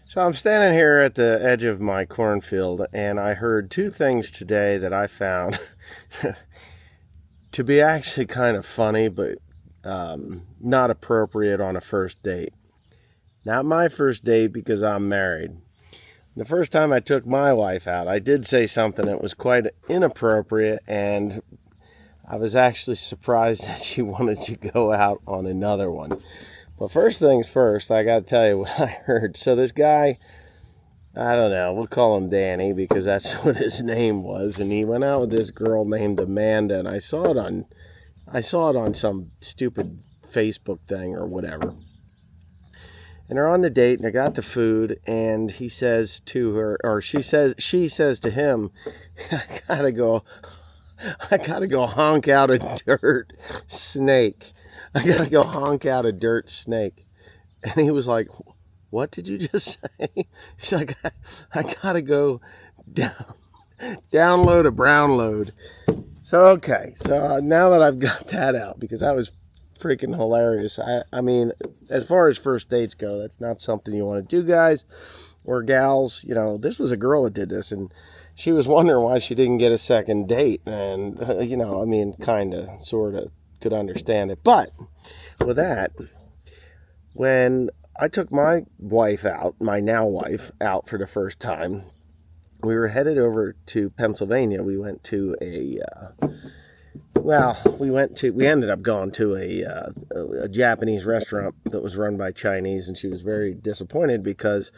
So I'm standing here at the edge of my cornfield, and I heard two things today that I found to be actually kind of funny, but not appropriate on a first date. Not my first date because I'm married. The first time I took my wife out, I did say something that was quite inappropriate, and I was actually surprised that she wanted to go out on another one. But first things first, I got to tell you what I heard. So this guy, I don't know, we'll call him Danny because that's what his name was, and he went out with this girl named Amanda, and I saw it on some stupid Facebook thing or whatever. And they're on the date, and they got the food, and he says to her, or she says to him, I gotta go honk out a dirt snake. I gotta go honk out a dirt snake. And he was like, what did you just say? He's like, I gotta go download a brown load. So, okay. So now that I've got that out, because that was freaking hilarious. I mean, as far as first dates go, that's not something you want to do, guys or gals. You know, this was a girl that did this, and she was wondering why she didn't get a second date. And, I mean, kind of, sort of could understand it. But with that, when I took my wife out, my now wife, out for the first time, we were headed over to Pennsylvania. We went to we ended up going to a Japanese restaurant that was run by Chinese, and she was very disappointed because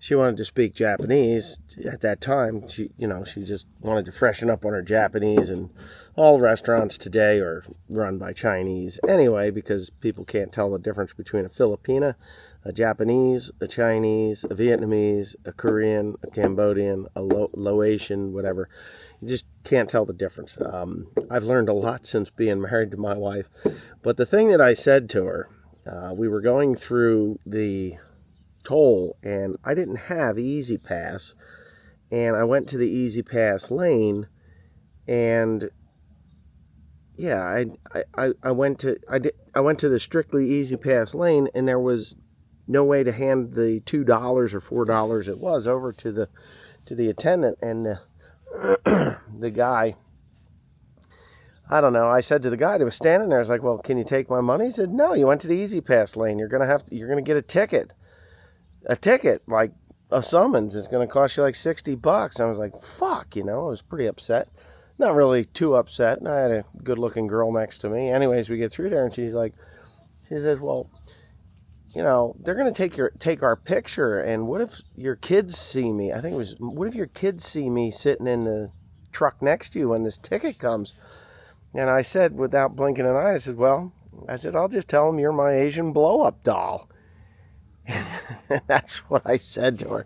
she wanted to speak Japanese at that time. She just wanted to freshen up on her Japanese, and all restaurants today are run by Chinese anyway, because people can't tell the difference between a Filipina, a Japanese, a Chinese, a Vietnamese, a Korean, a Cambodian, a Laotian, whatever. You just can't tell the difference. I've learned a lot since being married to my wife. But the thing that I said to her, we were going through the toll, and I didn't have Easy Pass, and I went to the Easy Pass lane, and yeah, I went to the strictly Easy Pass lane, and there was no way to hand the $2 or $4 it was over to the attendant, and the guy, I don't know, I said to the guy that was standing there, I was like, well, can you take my money? He said, no, you went to the Easy Pass lane. You're going to get a ticket, like a summons. It's going to cost you like $60. I was like, fuck, I was pretty upset. Not really too upset. I had a good looking girl next to me. Anyways, we get through there, and she says, well, they're going to take our picture, and what if your kids see me? I think it was, what if your kids see me sitting in the truck next to you when this ticket comes? And I said, without blinking an eye, I said, I'll just tell them you're my Asian blow-up doll. That's what I said to her.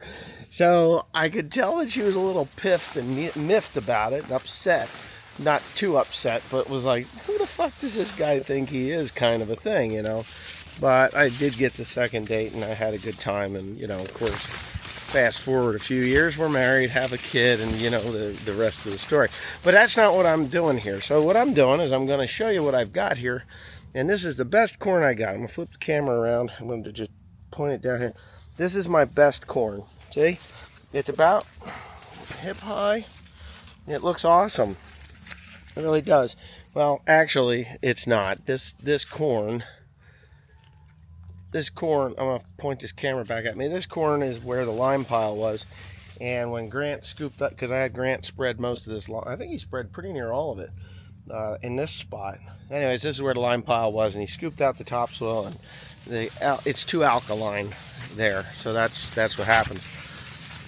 So I could tell that she was a little piffed and miffed about it, and upset. Not too upset, but was like, who the fuck does this guy think he is, kind of a thing, But I did get the second date, and I had a good time. And, of course, fast forward a few years, we're married, have a kid, and, the rest of the story. But that's not what I'm doing here. So what I'm doing is I'm going to show you what I've got here. And this is the best corn I got. I'm going to flip the camera around. I'm going to just point it down here. This is my best corn. See? It's about hip high. It looks awesome. It really does. Well, actually, it's not. This corn, I'm going to point this camera back at me. This corn is where the lime pile was. And when Grant scooped up, because I had Grant spread most of this, I think he spread pretty near all of it in this spot. Anyways, this is where the lime pile was, and he scooped out the topsoil, and it's too alkaline there. So that's what happens.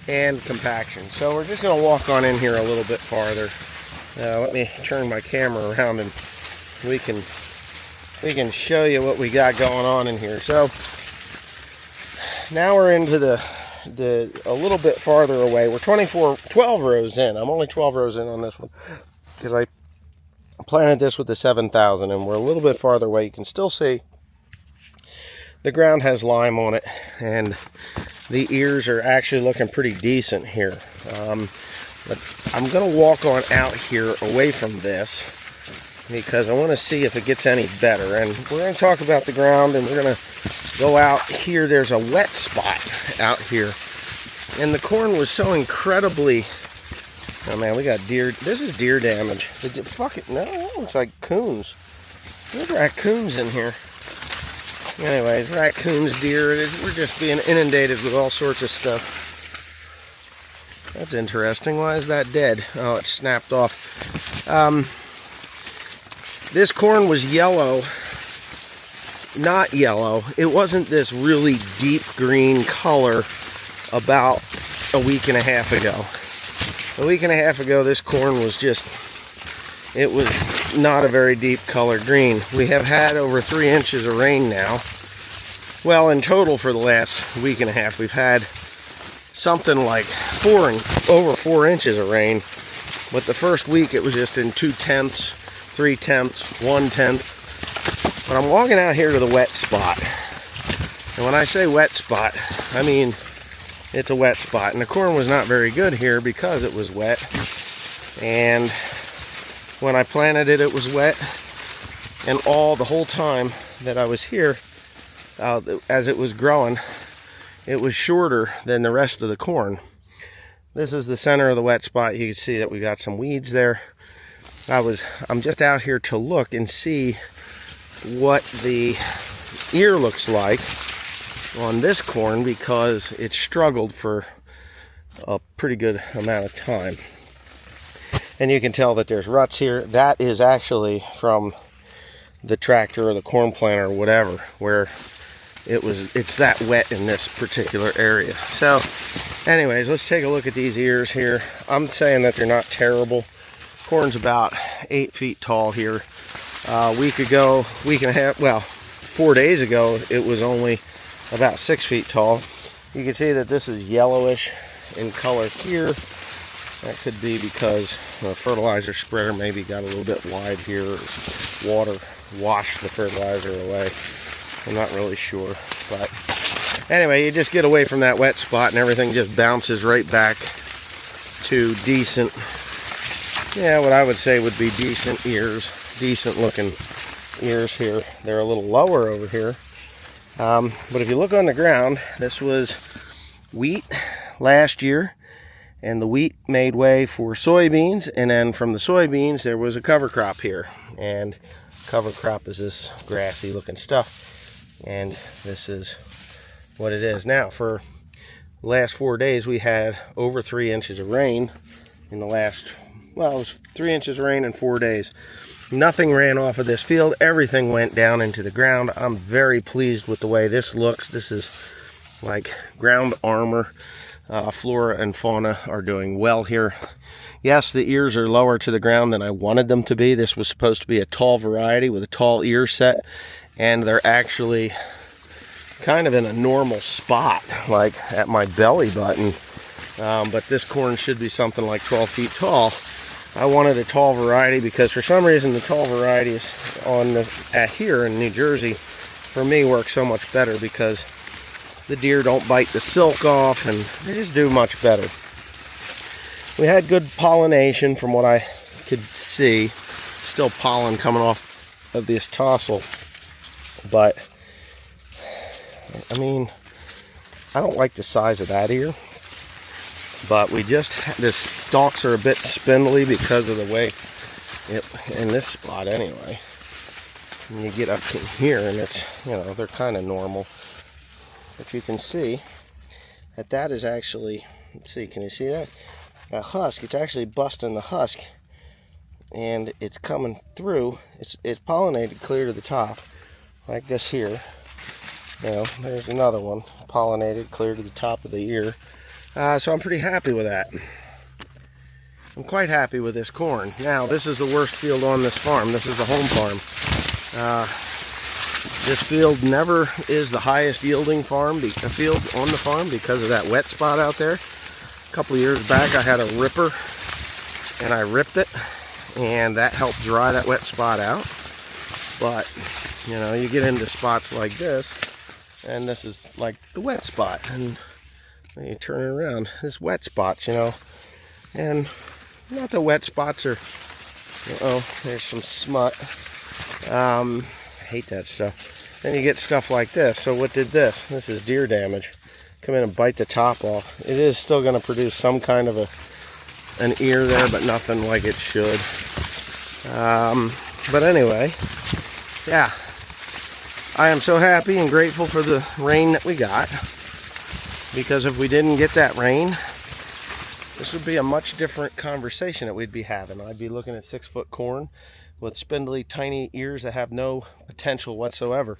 And compaction. So we're just going to walk on in here a little bit farther. Let me turn my camera around, and we can show you what we got going on in here. So now we're into a little bit farther away. We're 12 rows in. I'm only 12 rows in on this one because I planted this with the 7,000, and we're a little bit farther away. You can still see the ground has lime on it, and the ears are actually looking pretty decent here. But I'm going to walk on out here away from this because I want to see if it gets any better. And we're going to talk about the ground, and we're going to go out here. There's a wet spot out here And the corn was so incredibly... Oh man, we got deer. This is deer damage. Fuck it, no, it looks like coons. There's raccoons in here. Anyways, raccoons, deer, we're just being inundated with all sorts of stuff. That's interesting. Why is that dead? Oh, it snapped off. This corn was yellow. Not yellow. It wasn't this really deep green color about a week and a half ago. A week and a half ago, this corn was just, it was not a very deep color green. We have had over 3 inches of rain now. Well, in total for the last week and a half, we've had something like over 4 inches of rain. But the first week, it was just in 2/10, 3/10, 1/10. But I'm walking out here to the wet spot. And when I say wet spot, I mean it's a wet spot. And the corn was not very good here because it was wet. And when I planted it, it was wet. And the whole time that I was here, as it was growing, it was shorter than the rest of the corn. This is the center of the wet spot. You can see that we got some weeds there. I'm just out here to look and see what the ear looks like on this corn because it struggled for a pretty good amount of time. And you can tell that there's ruts here. That is actually from the tractor or the corn planter or whatever, where it's that wet in this particular area. So anyways, let's take a look at these ears here. I'm saying that they're not terrible. Corn's about 8 feet tall here. A week and a half, well, 4 days ago, it was only about 6 feet tall. You can see that this is yellowish in color here. That could be because the fertilizer spreader maybe got a little bit wide here, or water washed the fertilizer away. I'm not really sure, but anyway, you just get away from that wet spot and everything just bounces right back to decent, yeah, what I would say would be decent ears, decent looking ears here. They're a little lower over here, but if you look on the ground, this was wheat last year, and the wheat made way for soybeans, and then from the soybeans there was a cover crop here, and cover crop is this grassy looking stuff. And this is what it is. Now, for the last 4 days, we had over 3 inches of rain in the last, well, it was 3 inches of rain in 4 days. Nothing ran off of this field. Everything went down into the ground. I'm very pleased with the way this looks. This is like ground armor. Flora and fauna are doing well here. Yes, the ears are lower to the ground than I wanted them to be. This was supposed to be a tall variety with a tall ear set. And they're actually kind of in a normal spot, like at my belly button. But this corn should be something like 12 feet tall. I wanted a tall variety because for some reason the tall varieties here in New Jersey, for me, work so much better because the deer don't bite the silk off and they just do much better. We had good pollination from what I could see. Still pollen coming off of this tassel. But, I mean, I don't like the size of that ear. But the stalks are a bit spindly because of the way, in this spot anyway. And you get up in here and it's, they're kind of normal. But you can see that is actually, let's see, can you see that? A husk, it's actually busting the husk. And it's coming through, it's pollinated clear to the top. Like this here, there's another one, pollinated clear to the top of the ear. So I'm pretty happy with that. I'm quite happy with this corn. Now, this is the worst field on this farm. This is the home farm. This field never is the highest yielding field on the farm because of that wet spot out there. A couple of years back, I had a ripper, and I ripped it, and that helped dry that wet spot out. But you get into spots like this, and this is like the wet spot, and you turn it around, this wet spots, and not the wet spots are, there's some smut. I hate that stuff. Then you get stuff like this. So what did this? This is deer damage. come in and bite the top off. It is still going to produce some kind of an ear there, but nothing like it should. But anyway, yeah, I am so happy and grateful for the rain that we got, because if we didn't get that rain, this would be a much different conversation that we'd be having. I'd be looking at 6-foot corn with spindly, tiny ears that have no potential whatsoever.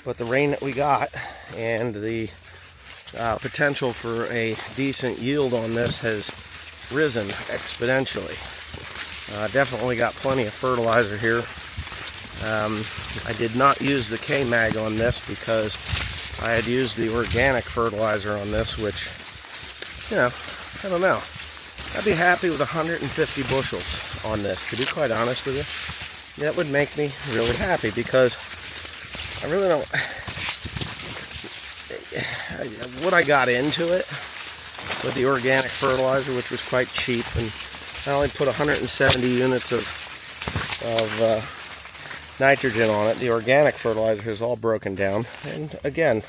But the rain that we got and the potential for a decent yield on this has risen exponentially. Definitely got plenty of fertilizer here. I did not use the K-Mag on this because I had used the organic fertilizer on this, which, you know, I don't know. I'd be happy with 150 bushels on this, to be quite honest with you. That would make me really happy, because I really don't... What I got into it with the organic fertilizer, which was quite cheap, and I only put 170 units of nitrogen on it. The organic fertilizer is all broken down, and again,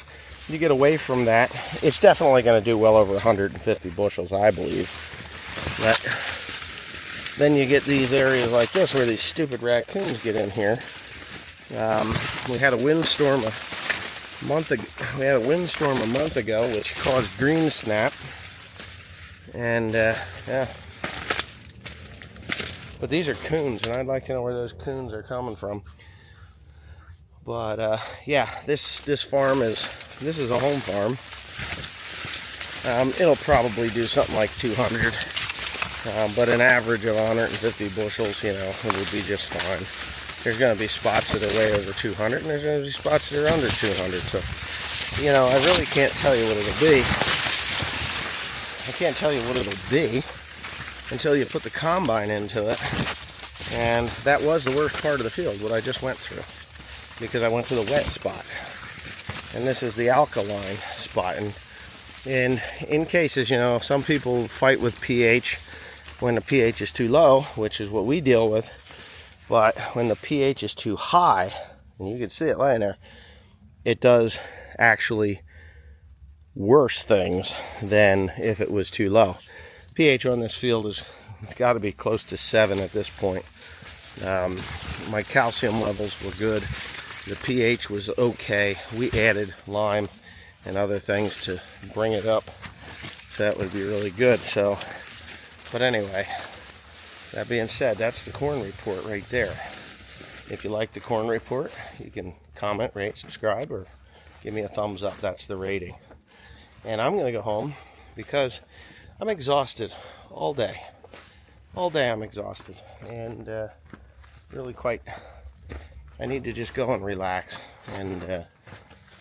you get away from that, it's definitely going to do well over 150 bushels, I believe. But then you get these areas like this where these stupid raccoons get in here. We had a windstorm a month ago, which caused green snap, and yeah. But these are coons, and I'd like to know where those coons are coming from. But yeah, this farm this is a home farm. It'll probably do something like 200, but an average of 150 bushels, you know, it would be just fine. There's going to be spots that are way over 200, and there's going to be spots that are under 200. So, you know, I really can't tell you what it'll be. I can't tell you what it'll be until you put the combine into it. And that was the worst part of the field, what I just went through, because I went to the wet spot. And this is the alkaline spot. And in cases, you know, some people fight with pH when the pH is too low, which is what we deal with. But when the pH is too high, and you can see it laying there, it does actually worse things than if it was too low. pH on this field it's got to be close to 7 at this point. My calcium levels were good. The pH was okay. We added lime and other things to bring it up, so that would be really good. So, but anyway, that being said, that's the corn report right there. If you like the corn report, you can comment, rate, subscribe, or give me a thumbs up. That's the rating. And I'm going to go home because I'm exhausted all day. All day I'm exhausted, and really quite, I need to just go and relax and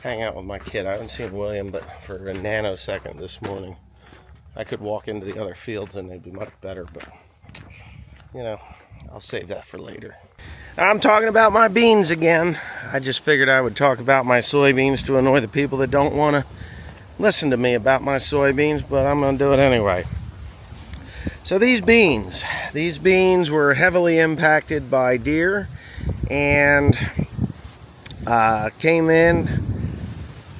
hang out with my kid. I haven't seen William but for a nanosecond this morning. I could walk into the other fields and they'd be much better, but you know, I'll save that for later. I'm talking about my beans again. I just figured I would talk about my soybeans to annoy the people that don't want to listen to me about my soybeans, but I'm going to do it anyway. So these beans were heavily impacted by deer, and came in,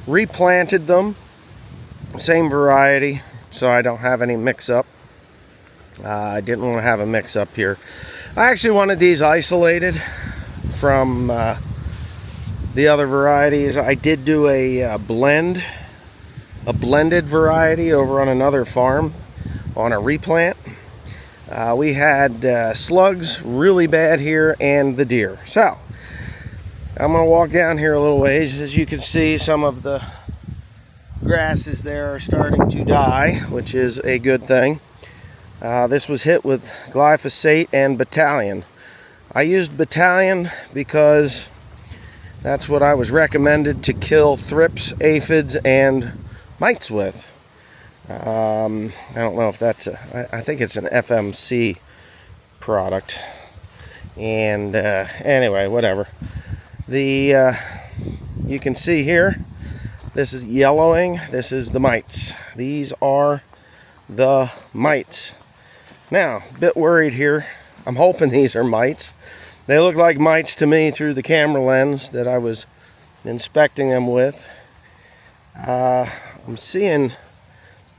replanted them, same variety, so I don't have any mix-up. I didn't want to have a mix-up here. I actually wanted these isolated from the other varieties. I did do a blended variety over on another farm on a replant. We had slugs really bad here and the deer. So I'm going to walk down here a little ways. As you can see, some of the grasses there are starting to die, which is a good thing. This was hit with glyphosate and battalion. I used battalion because that's what I was recommended to kill thrips, aphids, and mites with. I don't know if that's I think it's an FMC product. And anyway, whatever. You can see here, this is yellowing. This is the mites. These are the mites. Now, a bit worried here. I'm hoping these are mites. They look like mites to me through the camera lens that I was inspecting them with. I'm seeing,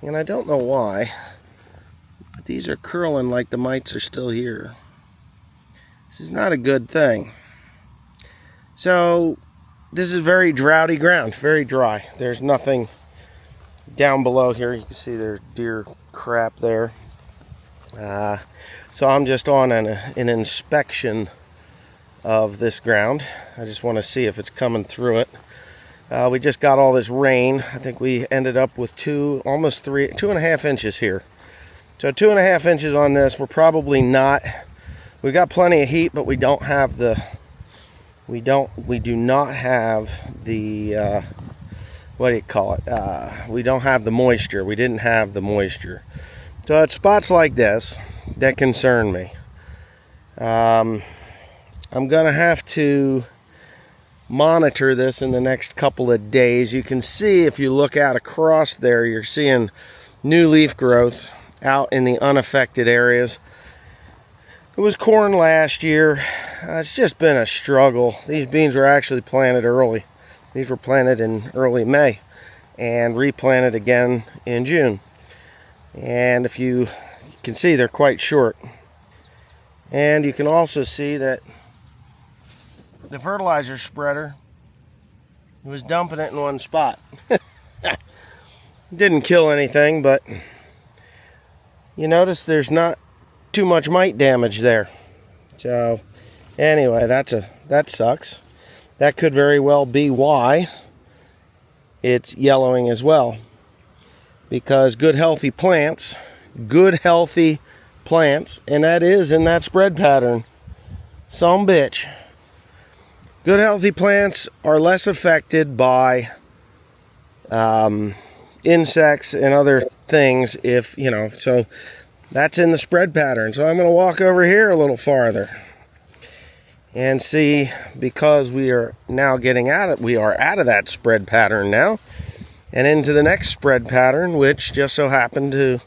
and I don't know why, but these are curling like the mites are still here. This is not a good thing. So this is very droughty ground, very dry. There's nothing down below here. You can see there's deer crap there. So I'm just on an inspection of this ground. I just want to see if it's coming through it. We just got all this rain. I think we ended up with almost 2.5 inches here. So 2.5 inches on this. We're probably not. We got plenty of heat, but we don't have the. We do not have the. What do you call it? We don't have the moisture. We didn't have the moisture. So it's spots like this that concern me. I'm gonna have to monitor this in the next couple of days. You can see if you look out across there, you're seeing new leaf growth out in the unaffected areas. It was corn last year. It's just been a struggle. These beans were actually planted early. These were planted in early May and replanted again in June. And if you can see, they're quite short. And you can also see that the fertilizer spreader was dumping it in one spot. Didn't kill anything, but you notice there's not too much mite damage there. So anyway, that sucks. That could very well be why it's yellowing as well. Because good healthy plants, and that is in that spread pattern. Some bitch. Good healthy plants are less affected by insects and other things if, so that's in the spread pattern. So I'm going to walk over here a little farther and see, because we are now we are out of that spread pattern now and into the next spread pattern, which just so happened to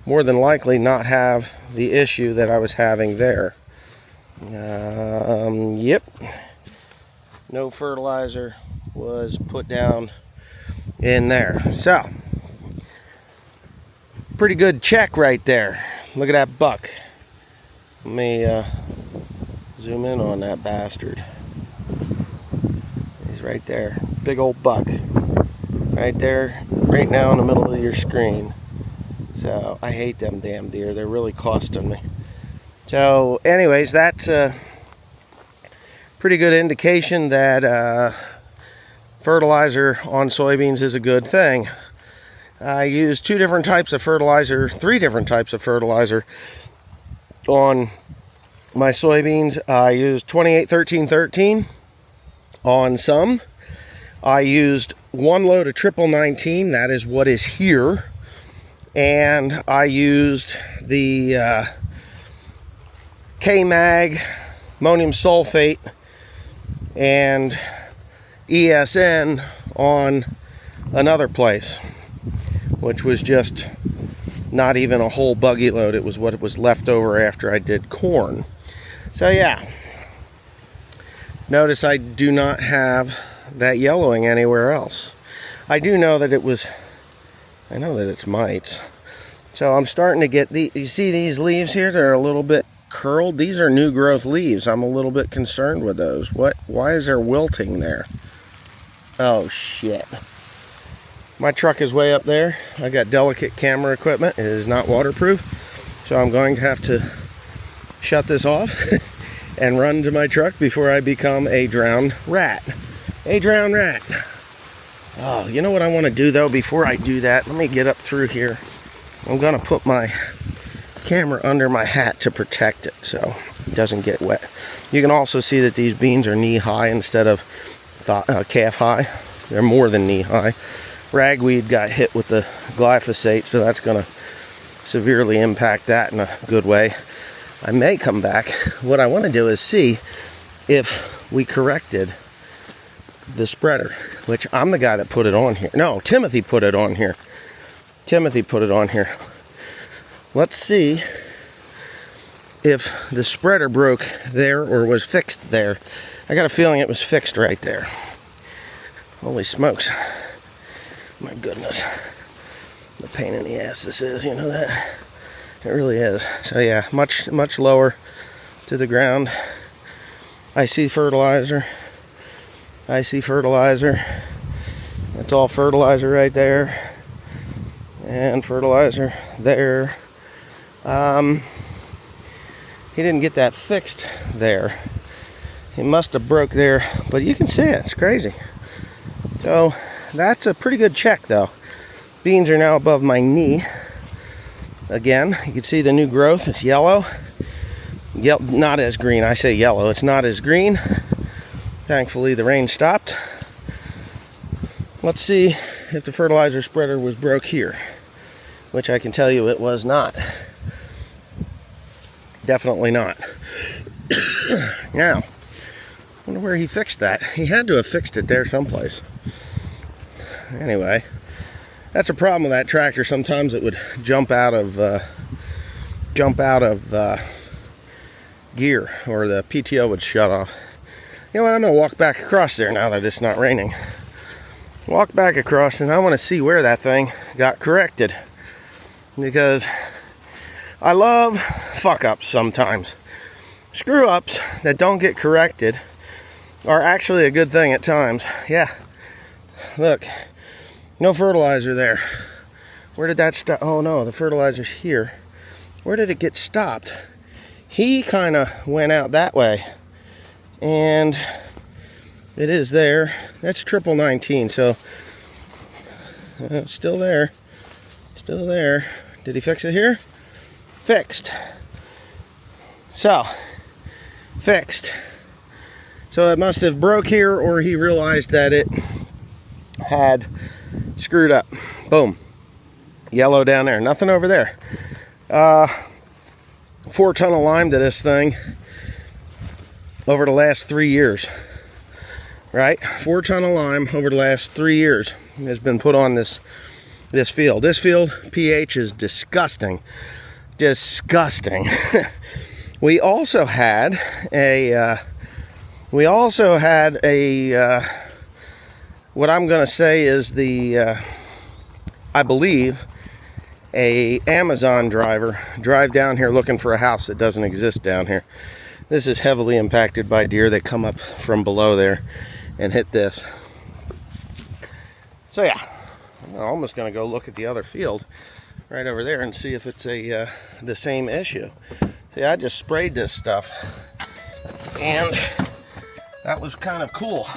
more than likely not have the issue that I was having there. Yep. No fertilizer was put down in there. So, pretty good check right there. Look at that buck. Let me zoom in on that bastard. He's right there. Big old buck. Right there, right now in the middle of your screen. So, I hate them damn deer. They're really costing me. So, anyways, that's a pretty good indication that fertilizer on soybeans is a good thing. I used 3 different types of fertilizer on my soybeans. I used 28-13-13 on some. I used 1 load of 19-19, that is what is here. And I used the K-Mag, ammonium sulfate, and ESN on another place, which was just not even a whole buggy load. It was what was left over after I did corn. So yeah, notice I do not have that yellowing anywhere else. I do know that I know that it's mites. So I'm starting to get you see these leaves here? They're a little bit curled. These are new growth leaves. I'm a little bit concerned with those. Why is there wilting there? Oh shit. My truck is way up there. I got delicate camera equipment. It is not waterproof. So I'm going to have to shut this off and run to my truck before I become a drowned rat. A drowned rat. Oh, you know what I want to do though before I do that? Let me get up through here. I'm going to put my camera under my hat to protect it so it doesn't get wet. You can also see that these beans are knee high instead of calf high. They're more than knee high. Ragweed got hit with the glyphosate, so that's going to severely impact that in a good way. I may come back. What I want to do is see if we corrected the spreader, which I'm the guy that put it on here. No, Timothy put it on here. Let's see if the spreader broke there or was fixed there. I got a feeling it was fixed right there. Holy smokes. My goodness. The pain in the ass this is, you know that? It really is. So yeah, much lower to the ground. I see fertilizer. I see fertilizer. That's all fertilizer right there. And fertilizer there. He didn't get that fixed there. He must have broke there, but you can see it. It's crazy. So that's a pretty good check though. Beans are now above my knee. Again, you can see the new growth. It's yellow. Not as green. I say yellow. It's not as green. Thankfully, the rain stopped. Let's see if the fertilizer spreader was broke here, which I can tell you it was not. Definitely not. Now, I wonder where he fixed that. He had to have fixed it there someplace. Anyway, that's a problem with that tractor. Sometimes it would jump out of gear, or the PTO would shut off. You know what? I'm gonna walk back across there now that it's not raining. Walk back across, and I want to see where that thing got corrected, because I love fuck ups sometimes. Screw ups that don't get corrected are actually a good thing at times. Yeah, look, no fertilizer there. Where did that stop? Oh no, the fertilizer's here. Where did it get stopped? He kind of went out that way, and it is there. That's 1919, so still there. Still there. Did he fix it here? Fixed. So, fixed. So it must have broke here, or he realized that it had screwed up. Boom. Yellow down there. Nothing over there. 4 ton of lime to this thing over the last 3 years. Right? 4 ton of lime over the last 3 years has been put on this field. This field pH is disgusting. Disgusting. We also had a what I'm going to say is I believe a Amazon driver drive down here looking for a house that doesn't exist down here. This is heavily impacted by deer that come up from below there and hit this. So yeah, I'm almost going to go look at the other field right over there and see if it's the same issue. See, I just sprayed this stuff, and that was kind of cool.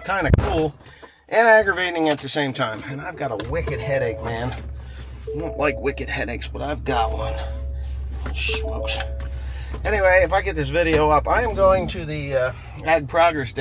Kind of cool and aggravating at the same time. And I've got a wicked headache, man. I don't like wicked headaches, but I've got one. Smokes. Anyway, if I get this video up, I am going to the Ag Progress Day.